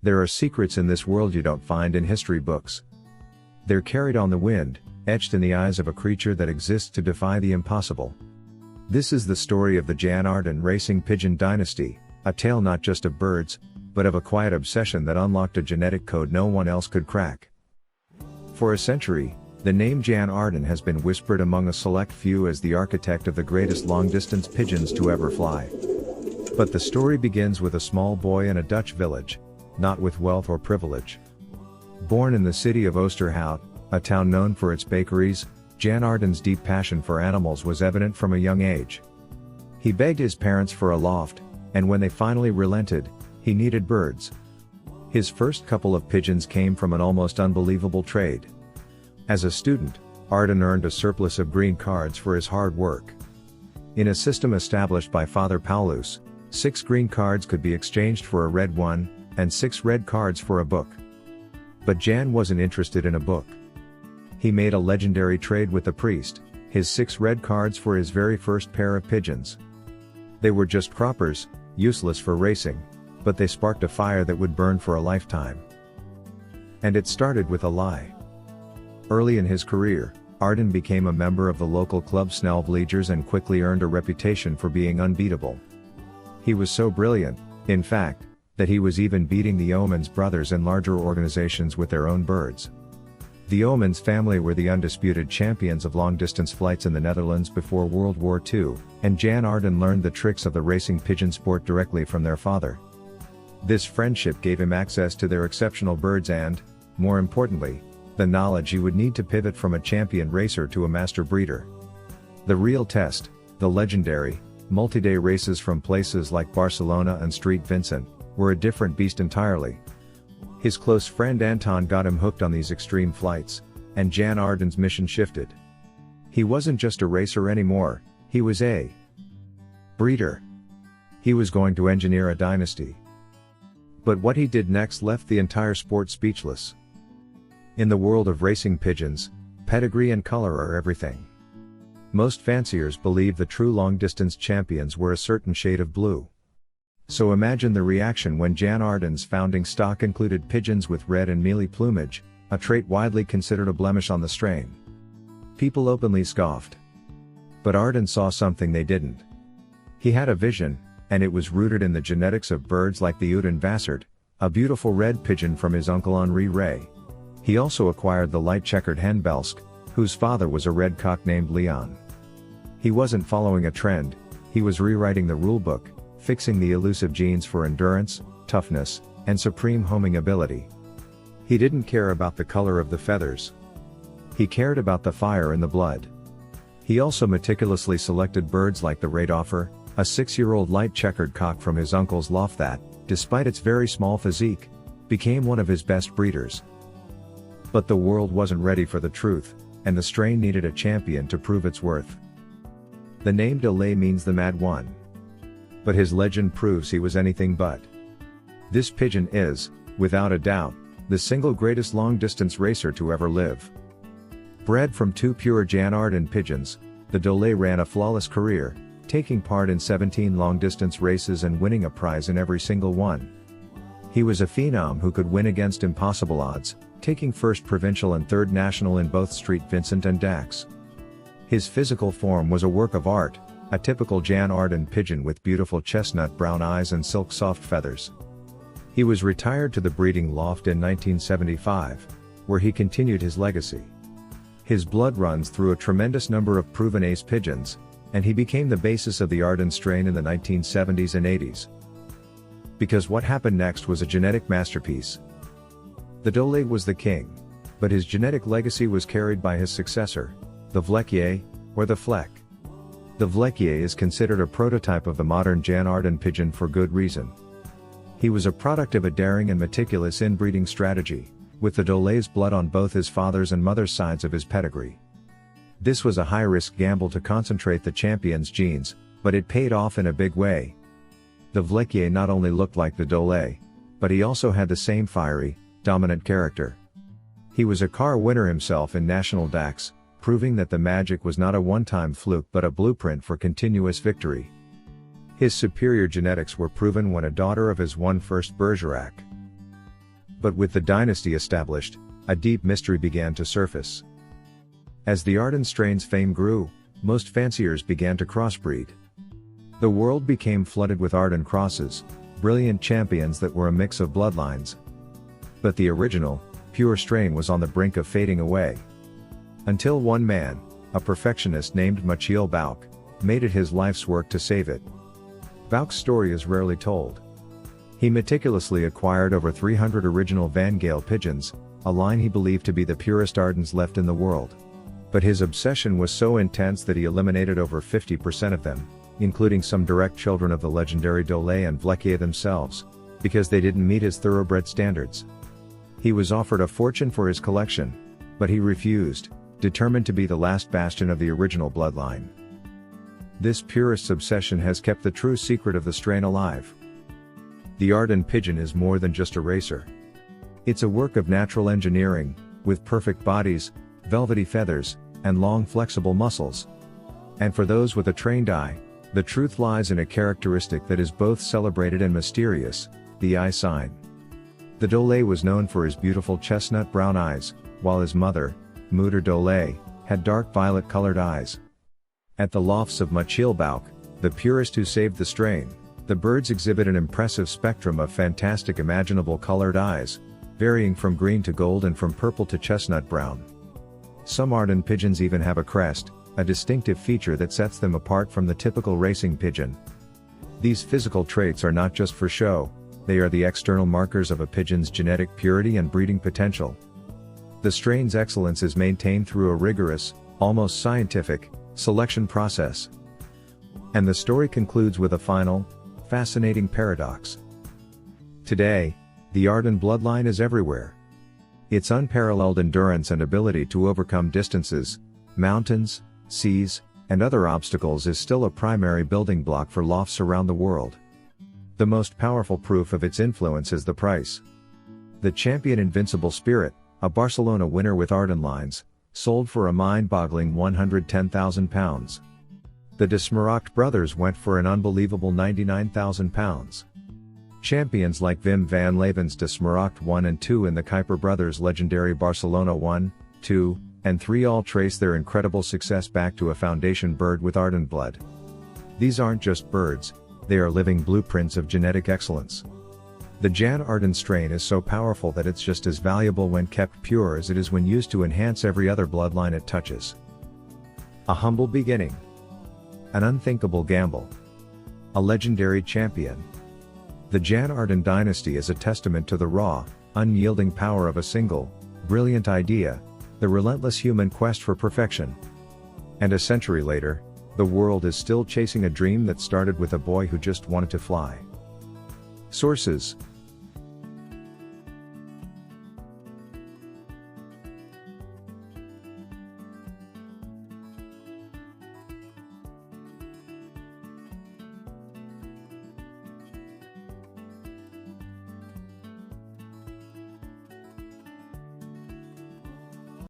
There are secrets in this world you don't find in history books. They're carried on the wind, etched in the eyes of a creature that exists to defy the impossible. This is the story of the Jan Aarden racing pigeon dynasty, a tale not just of birds, but of a quiet obsession that unlocked a genetic code no one else could crack. For a century, the name Jan Aarden has been whispered among a select few as the architect of the greatest long-distance pigeons to ever fly. But the story begins with a small boy in a Dutch village, not with wealth or privilege. Born in the city of Oosterhout, a town known for its bakeries, Jan Aarden's deep passion for animals was evident from a young age. He begged his parents for a loft, and when they finally relented, he needed birds. His first couple of pigeons came from an almost unbelievable trade. As a student, Aarden earned a surplus of green cards for his hard work. In a system established by Father Paulus, 6 green cards could be exchanged for a red one, and 6 red cards for a book. But Jan wasn't interested in a book. He made a legendary trade with the priest, his 6 red cards for his very first pair of pigeons. They were just croppers, useless for racing, but they sparked a fire that would burn for a lifetime. And it started with a lie. Early in his career, Aarden became a member of the local club Snelvliegers and quickly earned a reputation for being unbeatable. He was so brilliant, in fact, that he was even beating the Omens brothers and larger organizations with their own birds. The Omens family were the undisputed champions of long-distance flights in the Netherlands before World War II, and Jan Aarden learned the tricks of the racing pigeon sport directly from their father. This friendship gave him access to their exceptional birds and, more importantly, the knowledge he would need to pivot from a champion racer to a master breeder. The real test, the legendary, multi-day races from places like Barcelona and St. Vincent, were a different beast entirely. His close friend Anton got him hooked on these extreme flights, and Jan Aarden's mission shifted. He wasn't just a racer anymore, he was a breeder. He was going to engineer a dynasty. But what he did next left the entire sport speechless. In the world of racing pigeons, pedigree and color are everything. Most fanciers believe the true long-distance champions were a certain shade of blue. So imagine the reaction when Jan Aarden's founding stock included pigeons with red and mealy plumage, a trait widely considered a blemish on the strain. People openly scoffed. But Aarden saw something they didn't. He had a vision, and it was rooted in the genetics of birds like the Uden Vassard, a beautiful red pigeon from his uncle Henri Ray. He also acquired the light-checkered hen Belsk, whose father was a red cock named Leon. He wasn't following a trend, he was rewriting the rulebook, fixing the elusive genes for endurance, toughness, and supreme homing ability. He didn't care about the color of the feathers. He cared about the fire in the blood. He also meticulously selected birds like the Redefined, a 6-year-old light-checkered cock from his uncle's loft that, despite its very small physique, became one of his best breeders. But the world wasn't ready for the truth, and the strain needed a champion to prove its worth. The name Dolle means the mad one. But his legend proves he was anything but. This pigeon is, without a doubt, the single greatest long-distance racer to ever live. Bred from 2 pure Jan Aarden pigeons, the Dolle ran a flawless career, taking part in 17 long-distance races and winning a prize in every single one. He was a phenom who could win against impossible odds, taking first provincial and third national in both St. Vincent and Dax. His physical form was a work of art, a typical Jan Aarden pigeon with beautiful chestnut brown eyes and silk-soft feathers. He was retired to the breeding loft in 1975, where he continued his legacy. His blood runs through a tremendous number of proven ace pigeons, and he became the basis of the Aarden strain in the 1970s and 80s. Because what happened next was a genetic masterpiece. The Dolle was the king, but his genetic legacy was carried by his successor, the Vlekje, or the Vlek. The Vlekje is considered a prototype of the modern Jan Aarden pigeon for good reason. He was a product of a daring and meticulous inbreeding strategy, with the Dolle's blood on both his father's and mother's sides of his pedigree. This was a high-risk gamble to concentrate the champion's genes, but it paid off in a big way. The Vlekje not only looked like the Dolle, but he also had the same fiery, dominant character. He was a car winner himself in National Dax, proving that the magic was not a one-time fluke but a blueprint for continuous victory. His superior genetics were proven when a daughter of his won first Bergerac. But with the dynasty established, a deep mystery began to surface. As the Aarden strain's fame grew, most fanciers began to crossbreed. The world became flooded with Aarden crosses, brilliant champions that were a mix of bloodlines. But the original, pure strain was on the brink of fading away. Until one man, a perfectionist named Michiel Bouck, made it his life's work to save it. Bouck's story is rarely told. He meticulously acquired over 300 original Van Gale pigeons, a line he believed to be the purest Aardens left in the world. But his obsession was so intense that he eliminated over 50% of them, including some direct children of the legendary Dolle and Vlekje themselves, because they didn't meet his thoroughbred standards. He was offered a fortune for his collection, but he refused, determined to be the last bastion of the original bloodline. This purist's obsession has kept the true secret of the strain alive. The Aarden pigeon is more than just a racer. It's a work of natural engineering, with perfect bodies, velvety feathers, and long flexible muscles. And for those with a trained eye, the truth lies in a characteristic that is both celebrated and mysterious: the eye sign. The Dolle was known for his beautiful chestnut brown eyes, while his mother, Moeder Dolle, had dark violet-colored eyes. At the lofts of Michiel Bouck, the purist who saved the strain, the birds exhibit an impressive spectrum of fantastic imaginable colored eyes, varying from green to gold and from purple to chestnut brown. Some Aarden pigeons even have a crest, a distinctive feature that sets them apart from the typical racing pigeon. These physical traits are not just for show, they are the external markers of a pigeon's genetic purity and breeding potential. The strain's excellence is maintained through a rigorous, almost scientific, selection process. And the story concludes with a final, fascinating paradox. Today, the Aarden bloodline is everywhere. Its unparalleled endurance and ability to overcome distances, mountains, seas, and other obstacles is still a primary building block for lofts around the world. The most powerful proof of its influence is the price. The champion Invincible Spirit, a Barcelona winner with Aarden lines, sold for a mind-boggling £110,000. The De Smaragd brothers went for an unbelievable £99,000. Champions like Wim van Leeuwen's De Smaragd 1 and 2 and the Kuiper brothers' legendary Barcelona 1, 2, and 3 all trace their incredible success back to a foundation bird with Aarden blood. These aren't just birds, they are living blueprints of genetic excellence. The Jan Aarden strain is so powerful that it's just as valuable when kept pure as it is when used to enhance every other bloodline it touches. A humble beginning. An unthinkable gamble. A legendary champion. The Jan Aarden dynasty is a testament to the raw, unyielding power of a single, brilliant idea, the relentless human quest for perfection. And a century later, the world is still chasing a dream that started with a boy who just wanted to fly. Sources: